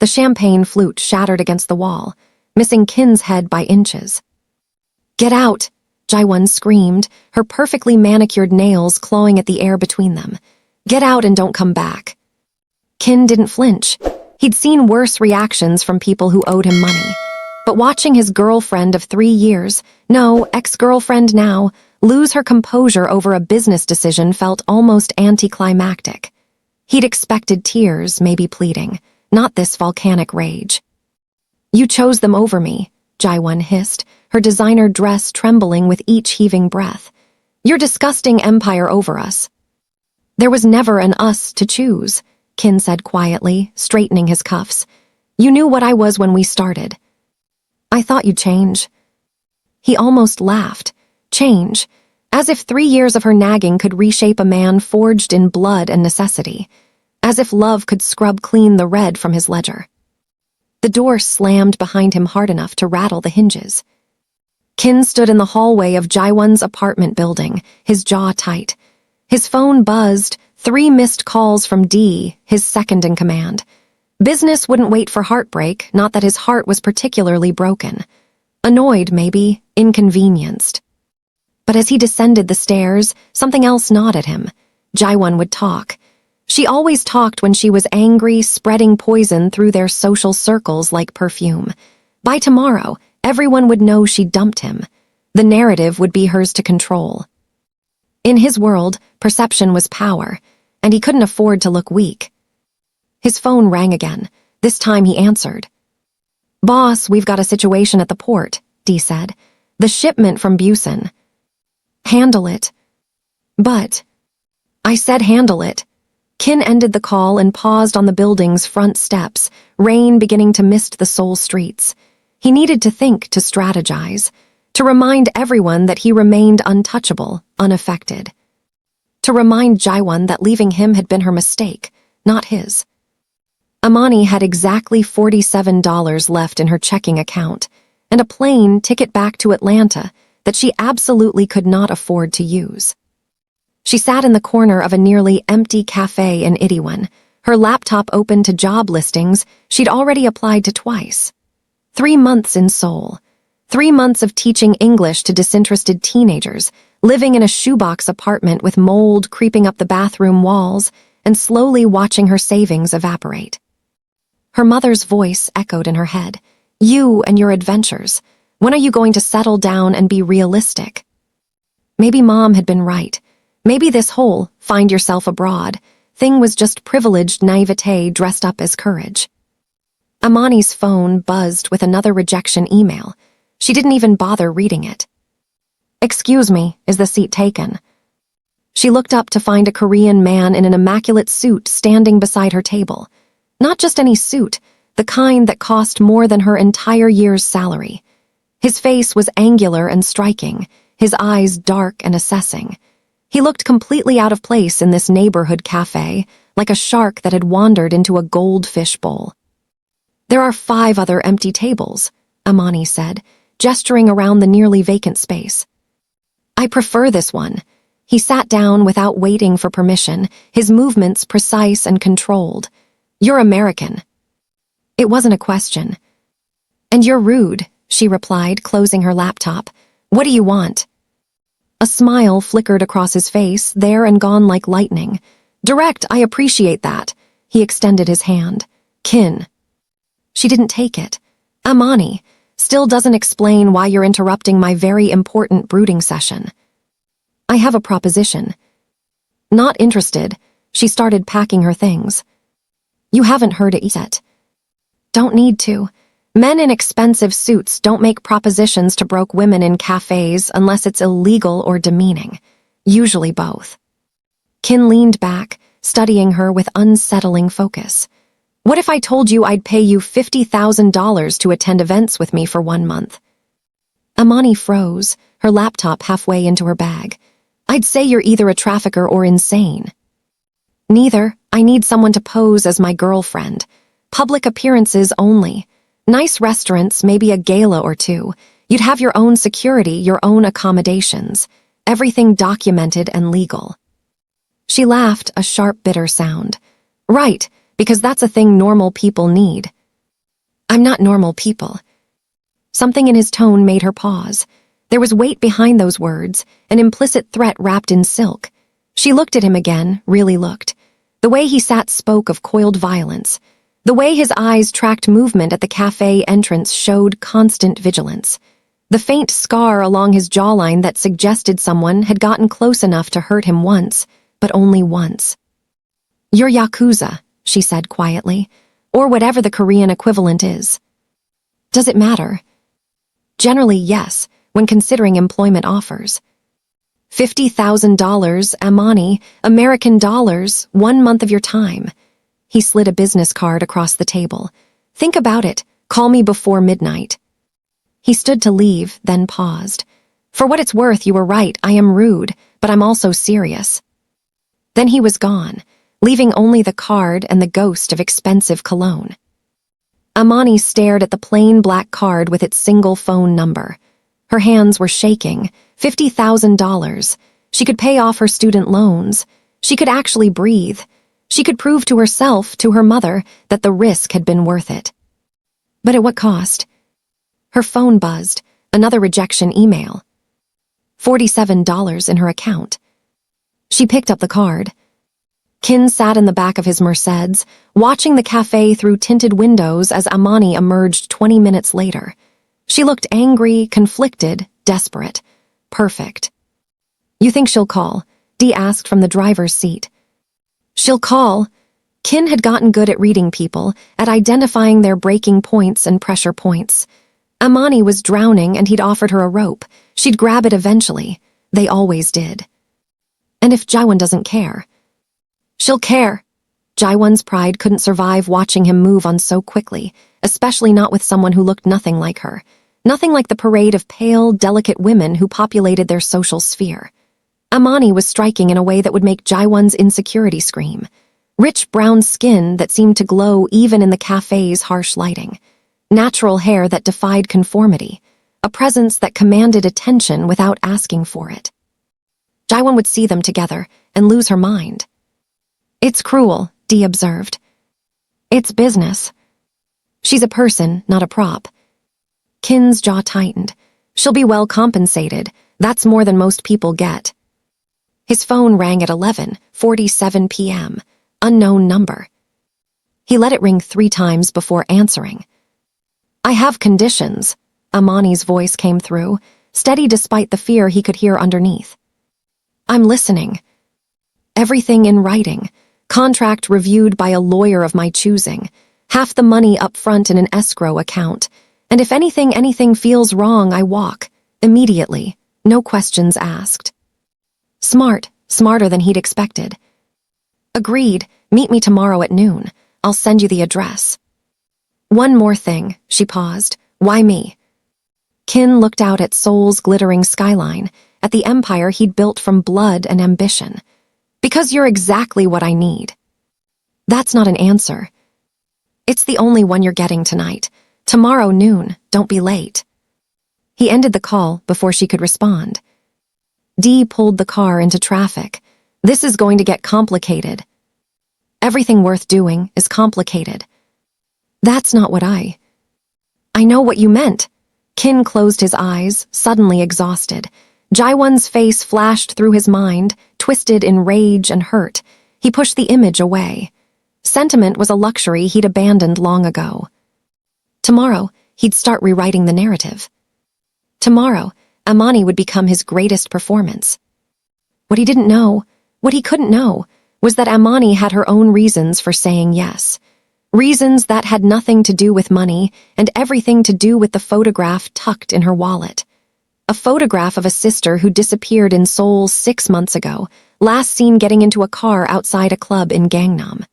The champagne flute shattered against the wall, missing Kin's head by inches. "Get out!" Jaewon screamed, her perfectly manicured nails clawing at the air between them. "Get out and don't come back." Kin didn't flinch. He'd seen worse reactions from people who owed him money. But watching his girlfriend of 3 years, no, ex-girlfriend now, lose her composure over a business decision felt almost anticlimactic. He'd expected tears, maybe pleading, not this volcanic rage. "You chose them over me," Jaewon hissed, her designer dress trembling with each heaving breath. "Your disgusting empire over us." "There was never an us to choose," Kin said quietly, straightening his cuffs. "You knew what I was when we started." "I thought you'd change." He almost laughed. Change. As if 3 years of her nagging could reshape a man forged in blood and necessity. As if love could scrub clean the red from his ledger. The door slammed behind him hard enough to rattle the hinges. Kin stood in the hallway of Jaewon's apartment building, his jaw tight. His phone buzzed, 3 missed calls from D, his second in command. Business wouldn't wait for heartbreak, not that his heart was particularly broken. Annoyed, maybe, inconvenienced. But as he descended the stairs, something else gnawed at him. Jaewon would talk. She always talked when she was angry, spreading poison through their social circles like perfume. By tomorrow, everyone would know she dumped him. The narrative would be hers to control. In his world, perception was power, and he couldn't afford to look weak. His phone rang again. This time he answered. "Boss, we've got a situation at the port," Dee said. "The shipment from Busan." "Handle it." "But..." "I said handle it." Kin ended the call and paused on the building's front steps, rain beginning to mist the Seoul streets. He needed to think, to strategize, to remind everyone that he remained untouchable, unaffected. To remind Jaewon that leaving him had been her mistake, not his. Amani had exactly $47 left in her checking account, and a plane ticket back to Atlanta that she absolutely could not afford to use. She sat in the corner of a nearly empty cafe in Itaewon, her laptop open to job listings she'd already applied to twice. 3 months in Seoul. 3 months of teaching English to disinterested teenagers, living in a shoebox apartment with mold creeping up the bathroom walls, and slowly watching her savings evaporate. Her mother's voice echoed in her head. "You and your adventures. When are you going to settle down and be realistic?" Maybe Mom had been right. Maybe this whole find yourself abroad thing was just privileged naivete dressed up as courage. Amani's phone buzzed with another rejection email. She didn't even bother reading it. "Excuse me, is the seat taken?" She looked up to find a Korean man in an immaculate suit standing beside her table. Not just any suit, the kind that cost more than her entire year's salary. His face was angular and striking, his eyes dark and assessing. He looked completely out of place in this neighborhood cafe, like a shark that had wandered into a goldfish bowl. "There are 5 other empty tables," Amani said, gesturing around the nearly vacant space. "I prefer this one." He sat down without waiting for permission, his movements precise and controlled. "You're American." It wasn't a question. "And you're rude," she replied, closing her laptop. "What do you want?" A smile flickered across his face, there and gone like lightning. "Direct, I appreciate that." He extended his hand. "Kin." She didn't take it. "Amani, still doesn't explain why you're interrupting my very important brooding session." "I have a proposition." "Not interested." She started packing her things. "You haven't heard it yet." "Don't need to. Men in expensive suits don't make propositions to broke women in cafes unless it's illegal or demeaning. Usually both." Kin leaned back, studying her with unsettling focus. "What if I told you I'd pay you $50,000 to attend events with me for 1 month?" Amani froze, her laptop halfway into her bag. "I'd say you're either a trafficker or insane." "Neither. I need someone to pose as my girlfriend. Public appearances only. Nice restaurants, maybe a gala or 2. You'd have your own security, your own accommodations. Everything documented and legal." She laughed, a sharp, bitter sound. "Right, because that's a thing normal people need." I'm not normal people. Something in his tone made her pause. There was weight behind those words, an implicit threat wrapped in silk. She looked at him again, really looked. The way he sat spoke of coiled violence. The way his eyes tracked movement at the cafe entrance showed constant vigilance. The faint scar along his jawline that suggested someone had gotten close enough to hurt him once, but only once. "You're Yakuza," she said quietly, "or whatever the Korean equivalent is." "Does it matter?" "Generally, yes, when considering employment offers." $50,000, Amani, American dollars, 1 month of your time. He slid a business card across the table. "Think about it. Call me before midnight." He stood to leave, then paused. "For what it's worth, you were right. I am rude, but I'm also serious." Then he was gone, leaving only the card and the ghost of expensive cologne. Amani stared at the plain black card with its single phone number. Her hands were shaking. $50,000. She could pay off her student loans. She could actually breathe. She could prove to herself, to her mother, that the risk had been worth it. But at what cost? Her phone buzzed. Another rejection email. $47 in her account. She picked up the card. Kin sat in the back of his Mercedes, watching the cafe through tinted windows as Amani emerged 20 minutes later. She looked angry, conflicted, desperate. Perfect. "You think she'll call?" Dee asked from the driver's seat. "She'll call." Kin had gotten good at reading people, at identifying their breaking points and pressure points. Amani was drowning and he'd offered her a rope. She'd grab it eventually. They always did. And if Jaewon doesn't care? "She'll care." Jaewon's pride couldn't survive watching him move on so quickly, especially not with someone who looked nothing like her. Nothing like the parade of pale, delicate women who populated their social sphere. Amani was striking in a way that would make Jaewon's insecurity scream. Rich brown skin that seemed to glow even in the cafe's harsh lighting. Natural hair that defied conformity. A presence that commanded attention without asking for it. Jaewon would see them together and lose her mind. "It's cruel," Dee observed. "It's business. She's a person, not a prop." Kin's jaw tightened. "She'll be well compensated. That's more than most people get." His phone rang at 11:47 p.m. Unknown number. He let it ring 3 times before answering. "I have conditions," Amani's voice came through, steady despite the fear he could hear underneath. "I'm listening." "Everything in writing. Contract reviewed by a lawyer of my choosing. Half the money up front in an escrow account. And if anything feels wrong, I walk. Immediately. No questions asked." Smart, smarter than he'd expected. "Agreed. Meet me tomorrow at noon. I'll send you the address." "One more thing," she paused. "Why me?" Kin looked out at Seoul's glittering skyline, at the empire he'd built from blood and ambition. "Because you're exactly what I need." "That's not an answer." "It's the only one you're getting tonight. Tomorrow noon, don't be late." He ended the call before she could respond. Dee pulled the car into traffic. "This is going to get complicated." "Everything worth doing is complicated." "That's not what I know what you meant." Kin closed his eyes, suddenly exhausted. Jaewon's face flashed through his mind, twisted in rage and hurt. He pushed the image away. Sentiment was a luxury he'd abandoned long ago. Tomorrow, he'd start rewriting the narrative. Tomorrow, Amani would become his greatest performance. What he didn't know, what he couldn't know, was that Amani had her own reasons for saying yes. Reasons that had nothing to do with money and everything to do with the photograph tucked in her wallet. A photograph of a sister who disappeared in Seoul 6 months ago, last seen getting into a car outside a club in Gangnam.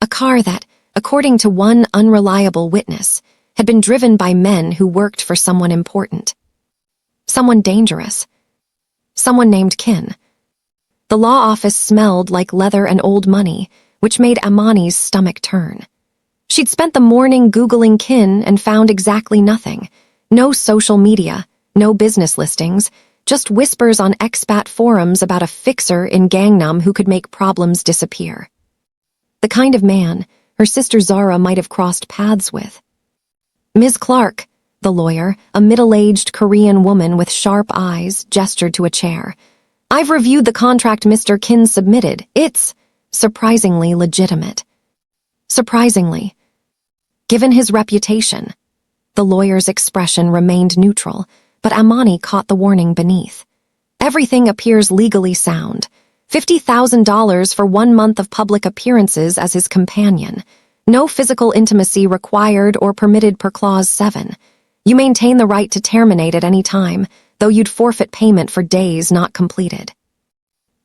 A car that, according to one unreliable witness, had been driven by men who worked for someone important. Someone dangerous. Someone named Kin. The law office smelled like leather and old money, which made Amani's stomach turn. She'd spent the morning Googling Kin and found exactly nothing. No social media, no business listings, just whispers on expat forums about a fixer in Gangnam who could make problems disappear. The kind of man her sister Zara might have crossed paths with. Ms. Clark, the lawyer, a middle-aged Korean woman with sharp eyes, gestured to a chair. I've reviewed the contract Mr. Kim submitted. It's surprisingly legitimate. Surprisingly. Given his reputation. The lawyer's expression remained neutral, but Amani caught the warning beneath. Everything appears legally sound. $50,000 for 1 month of public appearances as his companion. No physical intimacy required or permitted per Clause 7. You maintain the right to terminate at any time, though you'd forfeit payment for days not completed.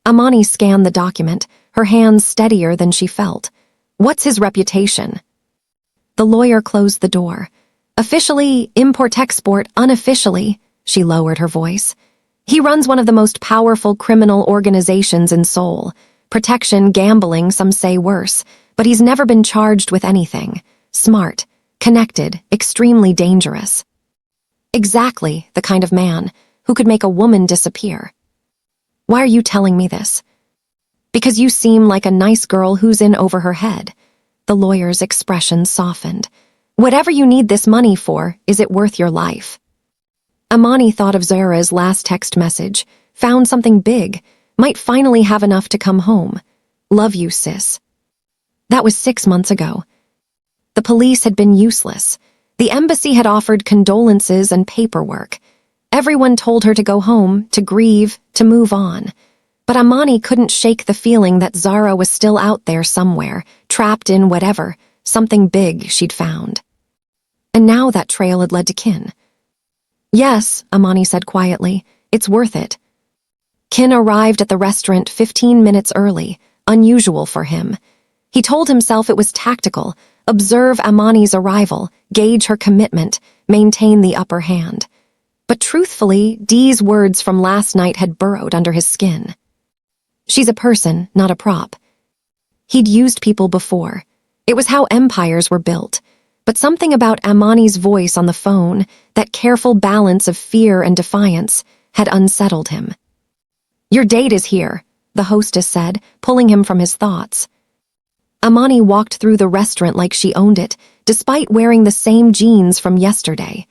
Amani scanned the document, her hands steadier than she felt. What's his reputation? The lawyer closed the door. Officially, import-export, unofficially, she lowered her voice. He runs one of the most powerful criminal organizations in Seoul. Protection, gambling, some say worse, but he's never been charged with anything. Smart, connected, extremely dangerous. Exactly the kind of man who could make a woman disappear. Why are you telling me this? Because you seem like a nice girl who's in over her head. The lawyer's expression softened. Whatever you need this money for, is it worth your life? Amani thought of Zara's last text message, found something big, might finally have enough to come home. Love you, sis. That was 6 months ago. The police had been useless. The embassy had offered condolences and paperwork. Everyone told her to go home, to grieve, to move on. But Amani couldn't shake the feeling that Zara was still out there somewhere, trapped in whatever, something big she'd found. And now that trail had led to Kin. Yes, Amani said quietly, it's worth it. Kin arrived at the restaurant 15 minutes early, unusual for him. He told himself it was tactical, observe Amani's arrival, gauge her commitment, maintain the upper hand. But truthfully, Dee's words from last night had burrowed under his skin. She's a person, not a prop. He'd used people before. It was how empires were built. But something about Amani's voice on the phone, that careful balance of fear and defiance, had unsettled him. Your date is here, the hostess said, pulling him from his thoughts. Amani walked through the restaurant like she owned it, despite wearing the same jeans from yesterday.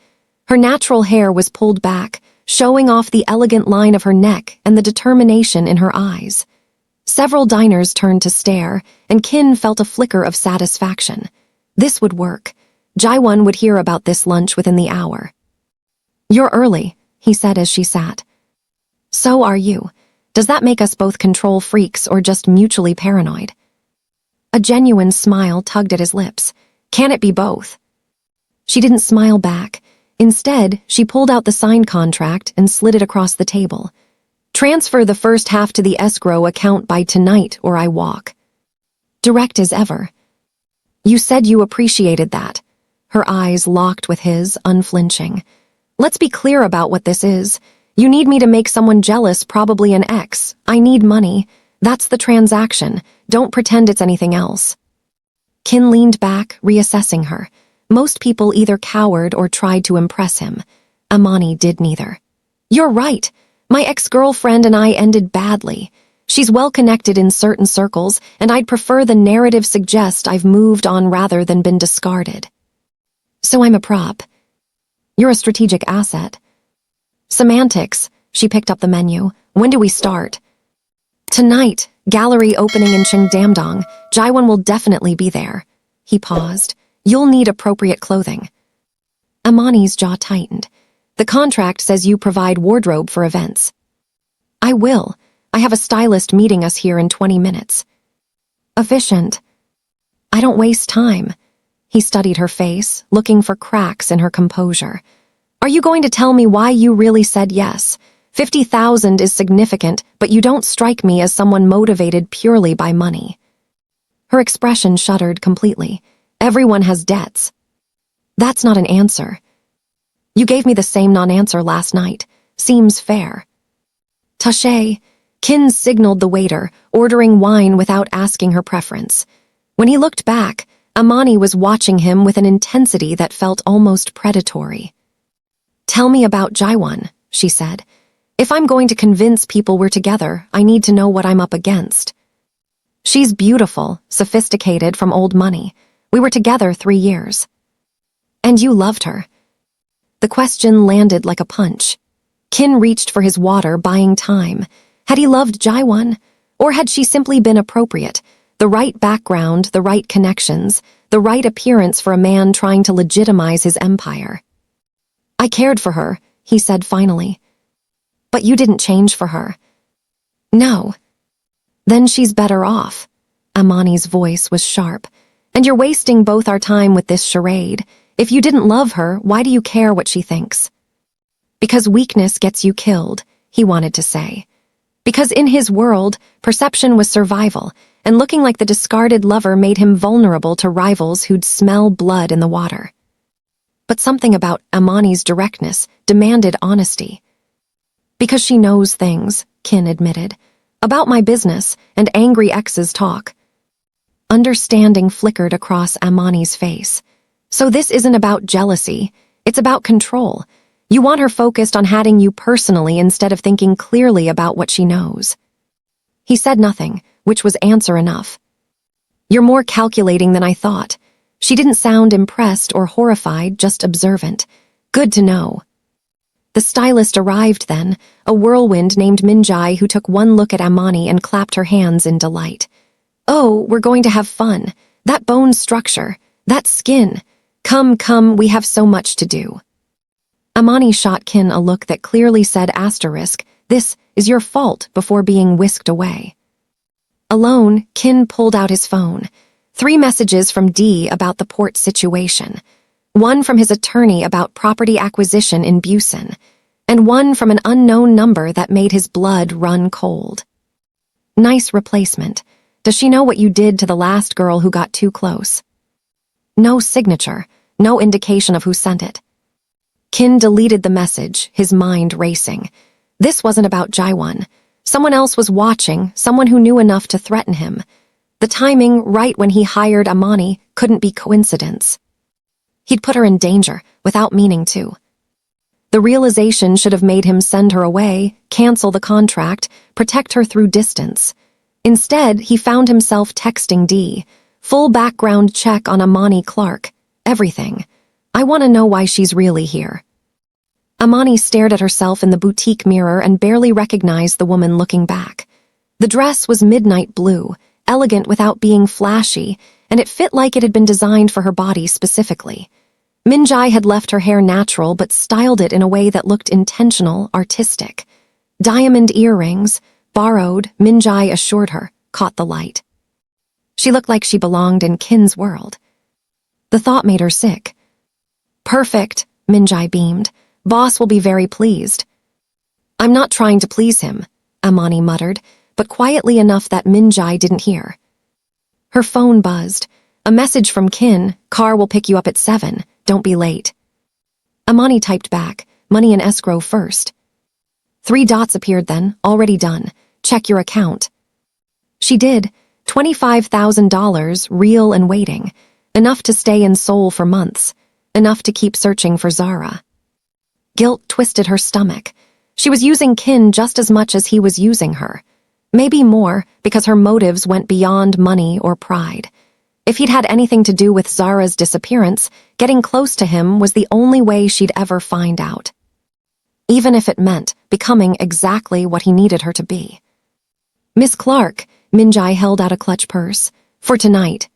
Her natural hair was pulled back, showing off the elegant line of her neck and the determination in her eyes. Several diners turned to stare, and Kin felt a flicker of satisfaction. This would work. Jaewon would hear about this lunch within the hour. You're early, he said as she sat. So are you. Does that make us both control freaks or just mutually paranoid? A genuine smile tugged at his lips. Can it be both? She didn't smile back. Instead, she pulled out the signed contract and slid it across the table. Transfer the first half to the escrow account by tonight or I walk. Direct as ever. You said you appreciated that. Her eyes locked with his, unflinching. Let's be clear about what this is. You need me to make someone jealous, probably an ex. I need money. That's the transaction. Don't pretend it's anything else. Kin leaned back, reassessing her. Most people either cowered or tried to impress him. Amani did neither. You're right. My ex-girlfriend and I ended badly. She's well-connected in certain circles, and I'd prefer the narrative suggest I've moved on rather than been discarded. So I'm a prop. You're a strategic asset. Semantics. She picked up the menu. When do we start? Tonight. Gallery opening in Cheongdam-dong. Jaewon will definitely be there. He paused. You'll need appropriate clothing. Amani's jaw tightened. The contract says you provide wardrobe for events. I will. I have a stylist meeting us here in 20 minutes. Efficient. I don't waste time. He studied her face, looking for cracks in her composure. Are you going to tell me why you really said yes? 50,000 is significant, but you don't strike me as someone motivated purely by money. Her expression shuddered completely. Everyone has debts. That's not an answer. You gave me the same non-answer last night. Seems fair. Taché. Kin signaled the waiter, ordering wine without asking her preference. When he looked back, Amani was watching him with an intensity that felt almost predatory. Tell me about Jaewon, she said. If I'm going to convince people we're together, I need to know what I'm up against. She's beautiful, sophisticated, from old money. We were together 3 years. And you loved her. The question landed like a punch. Kin reached for his water, buying time. Had he loved Jaiwon? Or had she simply been appropriate? The right background, the right connections, the right appearance for a man trying to legitimize his empire. I cared for her, he said finally. But you didn't change for her. No. Then she's better off. Amani's voice was sharp. And you're wasting both our time with this charade. If you didn't love her, why do you care what she thinks? Because weakness gets you killed, he wanted to say. Because in his world, perception was survival, and looking like the discarded lover made him vulnerable to rivals who'd smell blood in the water. But something about Amani's directness demanded honesty. Because she knows things, Kin admitted, about my business and angry ex's talk. Understanding flickered across Amani's face. So this isn't about jealousy, it's about control. You want her focused on having you personally instead of thinking clearly about what she knows. He said nothing, which was answer enough. You're more calculating than I thought. She didn't sound impressed or horrified, just observant. Good to know. The stylist arrived then, a whirlwind named Minjai who took one look at Amani and clapped her hands in delight. Oh, we're going to have fun. That bone structure, that skin. Come, we have so much to do. Amani shot Kin a look that clearly said asterisk, this is your fault, before being whisked away. Alone, Kin pulled out his phone. 3 messages from D about the port situation. 1 from his attorney about property acquisition in Busan, and 1 from an unknown number that made his blood run cold. Nice replacement. Does she know what you did to the last girl who got too close? No signature, no indication of who sent it. Kin deleted the message, his mind racing. This wasn't about Jaiwon. Someone else was watching, someone who knew enough to threaten him. The timing, right when he hired Amani, couldn't be coincidence. He'd put her in danger, without meaning to. The realization should have made him send her away, cancel the contract, protect her through distance. Instead, he found himself texting D. Full background check on Amani Clark. Everything. I want to know why she's really here. Amani stared at herself in the boutique mirror and barely recognized the woman looking back. The dress was midnight blue, elegant without being flashy, and it fit like it had been designed for her body specifically. Minjai had left her hair natural but styled it in a way that looked intentional, artistic. Diamond earrings, borrowed, Minjai assured her, caught the light. She looked like she belonged in Kin's world. The thought made her sick. Perfect, Minjai beamed. Boss will be very pleased. I'm not trying to please him, Amani muttered, but quietly enough that Minjai didn't hear. Her phone buzzed. A message from Kin, car will pick you up at 7, don't be late. Amani typed back, money in escrow first. 3 dots appeared then, already done. Check your account. She did, $25,000, real and waiting. Enough to stay in Seoul for months. Enough to keep searching for Zara. Guilt twisted her stomach. She was using Kin just as much as he was using her. Maybe more, because her motives went beyond money or pride. If he'd had anything to do with Zara's disappearance, getting close to him was the only way she'd ever find out. Even if it meant becoming exactly what he needed her to be. Miss Clark, Minjai held out a clutch purse. For tonight.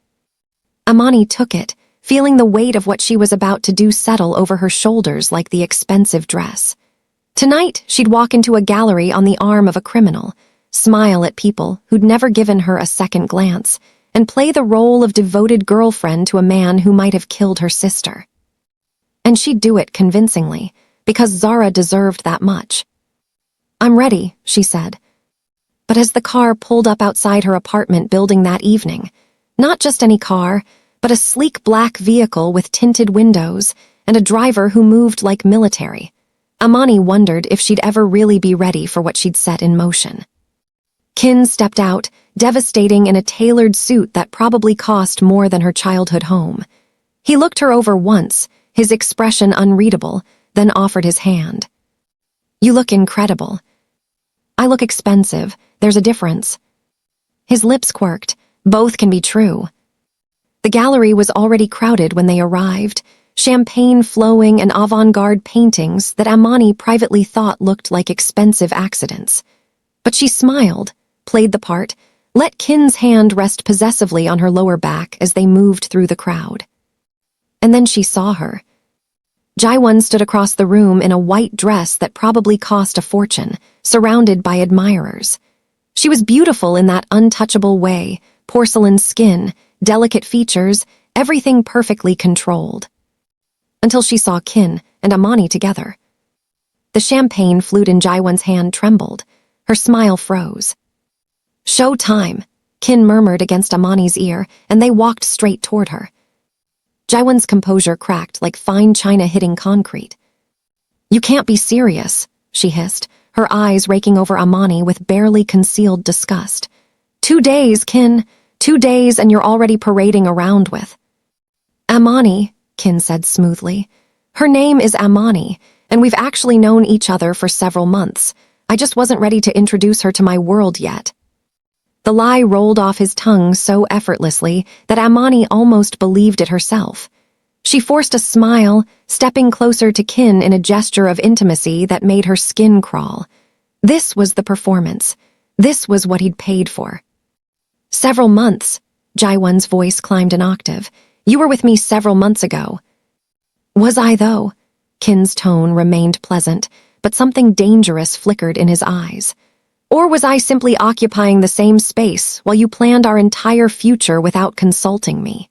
Amani took it, feeling the weight of what she was about to do settle over her shoulders like the expensive dress. Tonight, she'd walk into a gallery on the arm of a criminal, smile at people who'd never given her a second glance, and play the role of devoted girlfriend to a man who might have killed her sister. And she'd do it convincingly, because Zara deserved that much. I'm ready, she said. But as the car pulled up outside her apartment building that evening, not just any car, but a sleek black vehicle with tinted windows and a driver who moved like military, Amani wondered if she'd ever really be ready for what she'd set in motion. Kin stepped out, devastating in a tailored suit that probably cost more than her childhood home. He looked her over once, his expression unreadable, then offered his hand. You look incredible. I look expensive, there's a difference. His lips quirked. Both can be true. The gallery was already crowded when they arrived. champagne flowing and avant-garde paintings that Amani privately thought looked like expensive accidents. But she smiled, played the part, let Kin's hand rest possessively on her lower back as they moved through the crowd. And then she saw her. Jaewon stood across the room in a white dress that probably cost a fortune, surrounded by admirers. She was beautiful in that untouchable way, porcelain skin, delicate features, everything perfectly controlled. Until she saw Kin and Amani together. The champagne flute in Jaewon's hand trembled. Her smile froze. "Show time," Kin murmured against Amani's ear, and they walked straight toward her. Jaewon's composure cracked like fine china hitting concrete. "You can't be serious," she hissed, her eyes raking over Amani with barely concealed disgust. 2 days, Kin. 2 days and you're already parading around with." "Amani," Kin said smoothly. "Her name is Amani, and we've actually known each other for several months. I just wasn't ready to introduce her to my world yet." The lie rolled off his tongue so effortlessly that Amani almost believed it herself. She forced a smile, stepping closer to Kin in a gesture of intimacy that made her skin crawl. This was the performance. This was what he'd paid for. "Several months," Jaewon's voice climbed an octave. "You were with me several months ago." "Was I, though?" Kin's tone remained pleasant, but something dangerous flickered in his eyes. "Or was I simply occupying the same space while you planned our entire future without consulting me?"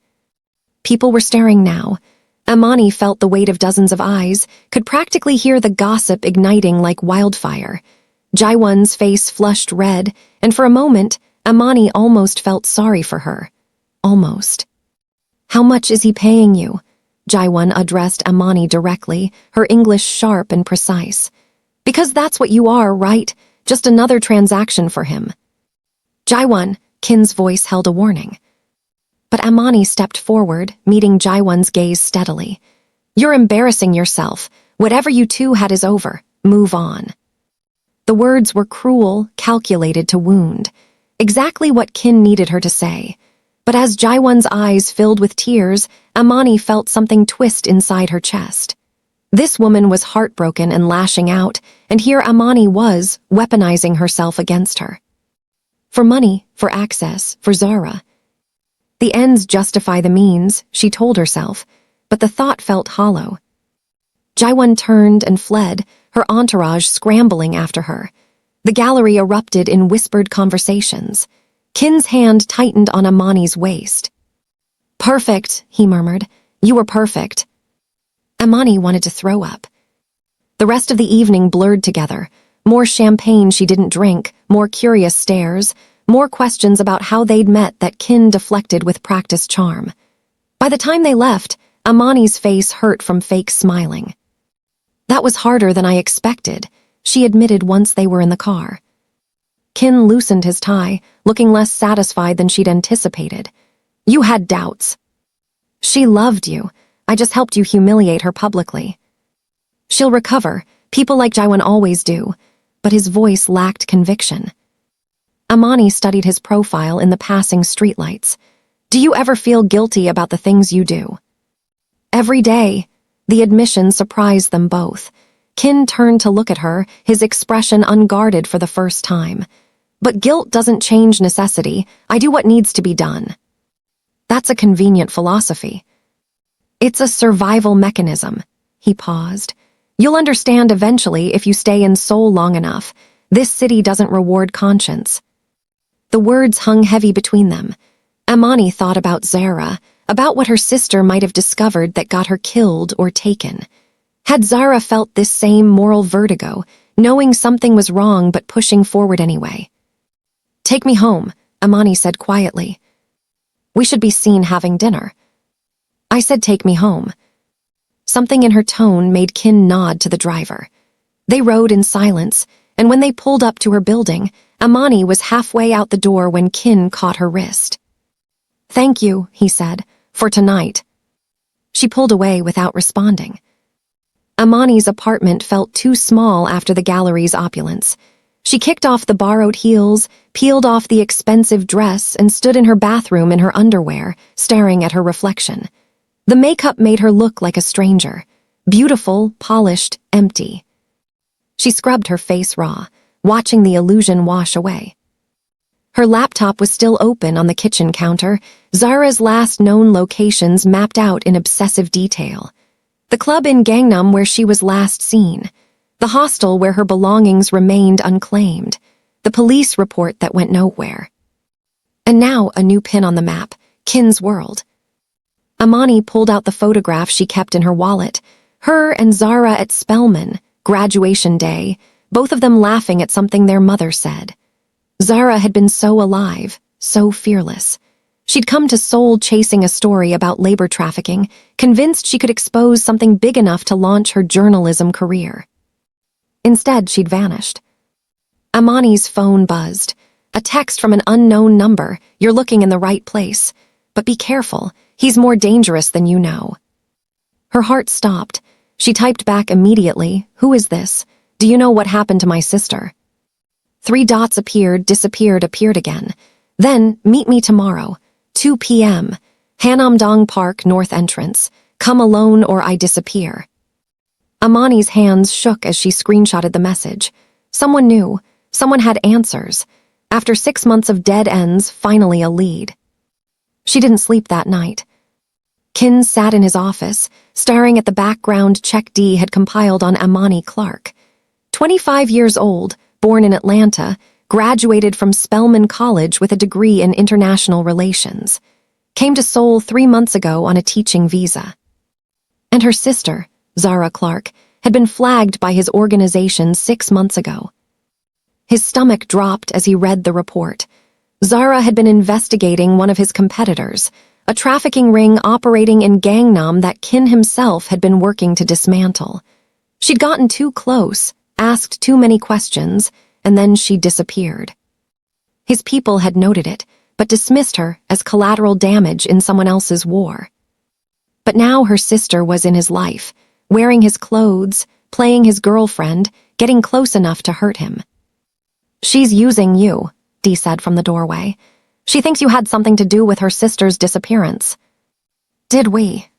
People were staring now. Amani felt the weight of dozens of eyes, could practically hear the gossip igniting like wildfire. Jaewon's face flushed red, and for a moment, Amani almost felt sorry for her. Almost. "How much is he paying you?" Jaewon addressed Amani directly, her English sharp and precise. "Because that's what you are, right? Just another transaction for him." "Jaewon," Kin's voice held a warning. But Amani stepped forward, meeting Jaewon's gaze steadily. "You're embarrassing yourself. Whatever you two had is over. Move on." The words were cruel, calculated to wound. Exactly what Kin needed her to say. But as Jaewon's eyes filled with tears, Amani felt something twist inside her chest. This woman was heartbroken and lashing out, and here Amani was, weaponizing herself against her. For money, for access, for Zara. The ends justify the means, she told herself, but the thought felt hollow. Jaewon turned and fled, her entourage scrambling after her. The gallery erupted in whispered conversations. Kin's hand tightened on Amani's waist. "Perfect," he murmured. "You were perfect." Amani wanted to throw up. The rest of the evening blurred together. More champagne she didn't drink, more curious stares, more questions about how they'd met that Kin deflected with practiced charm. By the time they left, Amani's face hurt from fake smiling. "That was harder than I expected," she admitted once they were in the car. Kin loosened his tie, looking less satisfied than she'd anticipated. "You had doubts." "She loved you. I just helped you humiliate her publicly." "She'll recover. People like Jaewon always do." But his voice lacked conviction. Amani studied his profile in the passing streetlights. "Do you ever feel guilty about the things you do?" "Every day." The admission surprised them both. Kin turned to look at her, his expression unguarded for the first time. "But guilt doesn't change necessity. I do what needs to be done." "That's a convenient philosophy." "It's a survival mechanism." He paused. "You'll understand eventually if you stay in Seoul long enough. This city doesn't reward conscience." The words hung heavy between them. Amani thought about Zara, about what her sister might have discovered that got her killed or taken. Had Zara felt this same moral vertigo, knowing something was wrong but pushing forward anyway? "Take me home," Amani said quietly. "We should be seen having dinner." "I said take me home." Something in her tone made Kin nod to the driver. They rode in silence, and when they pulled up to her building, Amani was halfway out the door when Kin caught her wrist. "Thank you," he said, "for tonight." She pulled away without responding. Amani's apartment felt too small after the gallery's opulence. She kicked off the borrowed heels, peeled off the expensive dress, and stood in her bathroom in her underwear, staring at her reflection. The makeup made her look like a stranger. Beautiful, polished, empty. She scrubbed her face raw, watching the illusion wash away. Her laptop was still open on the kitchen counter, Zara's last known locations mapped out in obsessive detail. The club in Gangnam where she was last seen. The hostel where her belongings remained unclaimed. The police report that went nowhere. And now a new pin on the map, Kin's world. Amani pulled out the photograph she kept in her wallet. Her and Zara at Spelman, graduation day, both of them laughing at something their mother said. Zara had been so alive, so fearless. She'd come to Seoul chasing a story about labor trafficking, convinced she could expose something big enough to launch her journalism career. Instead, she'd vanished. Amani's phone buzzed. A text from an unknown number. You're looking in the right place. But be careful, he's more dangerous than you know. Her heart stopped. She typed back immediately, Who is this? Do you know what happened to my sister? 3 dots appeared, disappeared, appeared again. Then, meet me tomorrow, 2 p.m., Hanamdong Park North Entrance. Come alone or I disappear. Amani's hands shook as she screenshotted the message. Someone knew. Someone had answers. After 6 months of dead ends, finally a lead. She didn't sleep that night. Kin sat in his office, staring at the background check D had compiled on Amani Clark. 25 years old, born in Atlanta, graduated from Spelman College with a degree in international relations. Came to Seoul 3 months ago on a teaching visa. And her sister, Zara Clark, had been flagged by his organization 6 months ago. His stomach dropped as he read the report. Zara had been investigating one of his competitors, a trafficking ring operating in Gangnam that Kin himself had been working to dismantle. She'd gotten too close, asked too many questions, and then she disappeared. His people had noted it, but dismissed her as collateral damage in someone else's war. But now her sister was in his life, wearing his clothes, playing his girlfriend, getting close enough to hurt him. She's using you, Dee said from the doorway. She thinks you had something to do with her sister's disappearance. Did we?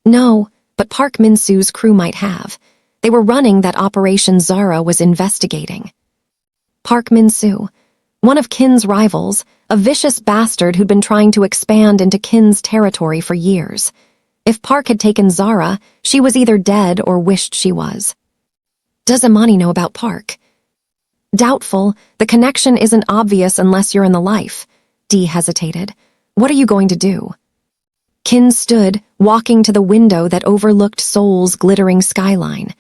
No, but Park Min-soo's crew might have. They were running that operation Zara was investigating. Park Min-soo, one of Kin's rivals, a vicious bastard who'd been trying to expand into Kin's territory for years. If Park had taken Zara, she was either dead or wished she was. Does Amani know about Park? Doubtful. The connection isn't obvious unless you're in the life. Dee hesitated. What are you going to do? Kin stood, walking to the window that overlooked Seoul's glittering skyline.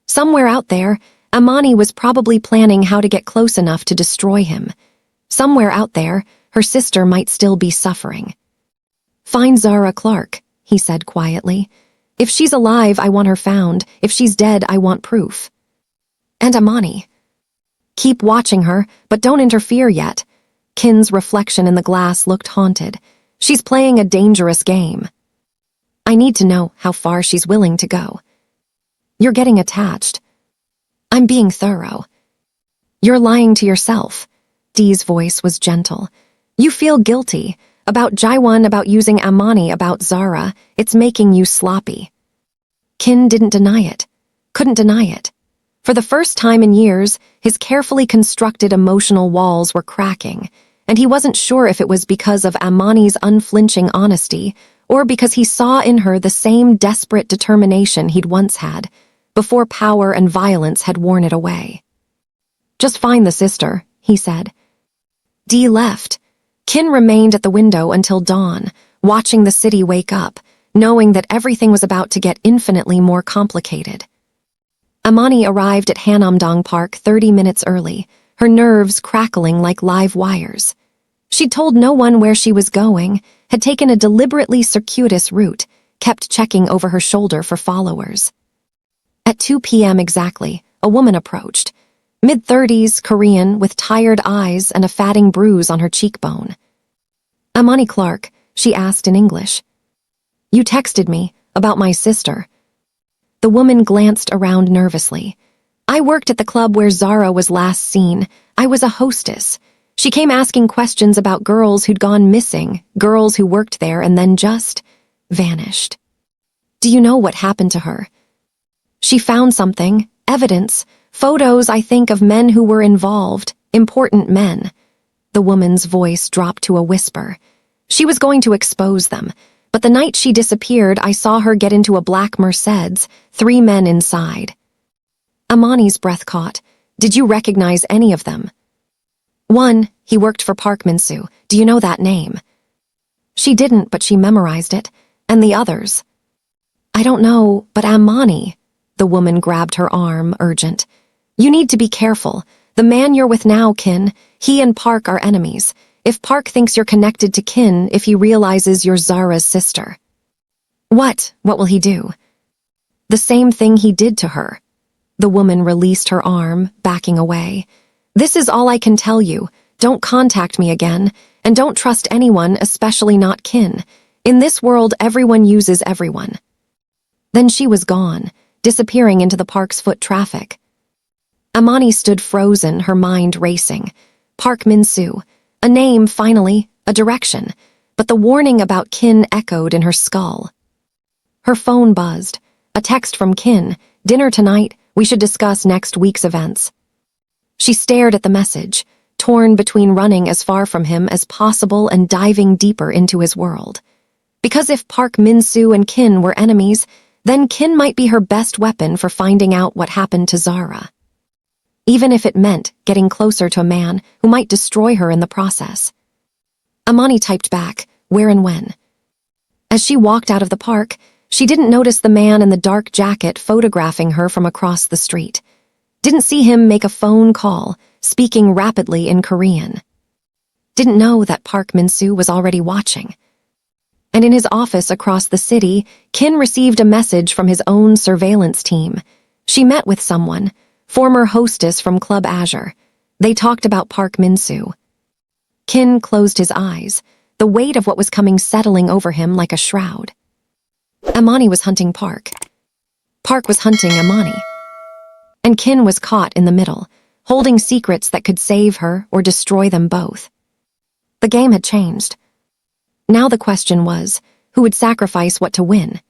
Somewhere out there, Amani was probably planning how to get close enough to destroy him. Somewhere out there, her sister might still be suffering. Find Zara Clark, he said quietly. If she's alive, I want her found. If she's dead, I want proof. And Amani. Keep watching her, but don't interfere yet. Kin's reflection in the glass looked haunted. She's playing a dangerous game. I need to know how far she's willing to go. You're getting attached. I'm being thorough. You're lying to yourself. Dee's voice was gentle. You feel guilty. About Jaiwon, about using Amani, about Zara. It's making you sloppy. Kin didn't deny it. Couldn't deny it. For the first time in years, his carefully constructed emotional walls were cracking, and he wasn't sure if it was because of Amani's unflinching honesty or because he saw in her the same desperate determination he'd once had, before power and violence had worn it away. Just find the sister, he said. Dee left. Kin remained at the window until dawn, watching the city wake up, knowing that everything was about to get infinitely more complicated. Amani arrived at Hanamdong Park 30 minutes early, her nerves crackling like live wires. She'd told no one where she was going, had taken a deliberately circuitous route, kept checking over her shoulder for followers. At 2 p.m. exactly, a woman approached. Mid-30s, Korean, with tired eyes and a fatting bruise on her cheekbone. Amani Clark, she asked in English. You texted me about my sister. The woman glanced around nervously. I worked at the club where Zara was last seen. I was a hostess. She came asking questions about girls who'd gone missing, girls who worked there and then just vanished. Do you know what happened to her? She found something, evidence, photos, I think, of men who were involved, important men. The woman's voice dropped to a whisper. She was going to expose them, but the night she disappeared, I saw her get into a black Mercedes, 3 men inside. Amani's breath caught. Did you recognize any of them? One, he worked for Park Min-soo. Do you know that name? She didn't, but she memorized it. And the others? I don't know, but Amani. The woman grabbed her arm, urgent. You need to be careful. The man you're with now, Kin, he and Park are enemies. If Park thinks you're connected to Kin, if he realizes you're Zara's sister. What will he do? The same thing he did to her. The woman released her arm, backing away. This is all I can tell you. Don't contact me again, and don't trust anyone, especially not Kin. In this world, everyone uses everyone. Then she was gone, disappearing into the park's foot traffic. Amani stood frozen, her mind racing. Park Min-soo. A name, finally, a direction. But the warning about Kin echoed in her skull. Her phone buzzed. A text from Kin. Dinner tonight. We should discuss next week's events. She stared at the message, torn between running as far from him as possible and diving deeper into his world. Because if Park Min-soo and Kin were enemies, then Kin might be her best weapon for finding out what happened to Zara. Even if it meant getting closer to a man who might destroy her in the process. Amani typed back, where and when. As she walked out of the park, she didn't notice the man in the dark jacket photographing her from across the street. Didn't see him make a phone call, speaking rapidly in Korean. Didn't know that Park Min-soo was already watching. And in his office across the city, Kin received a message from his own surveillance team. She met with someone, former hostess from Club Azure. They talked about Park Min-soo. Kin closed his eyes, the weight of what was coming settling over him like a shroud. Amani was hunting Park. Park was hunting Amani. And Kin was caught in the middle, holding secrets that could save her or destroy them both. The game had changed. Now the question was, who would sacrifice what to win?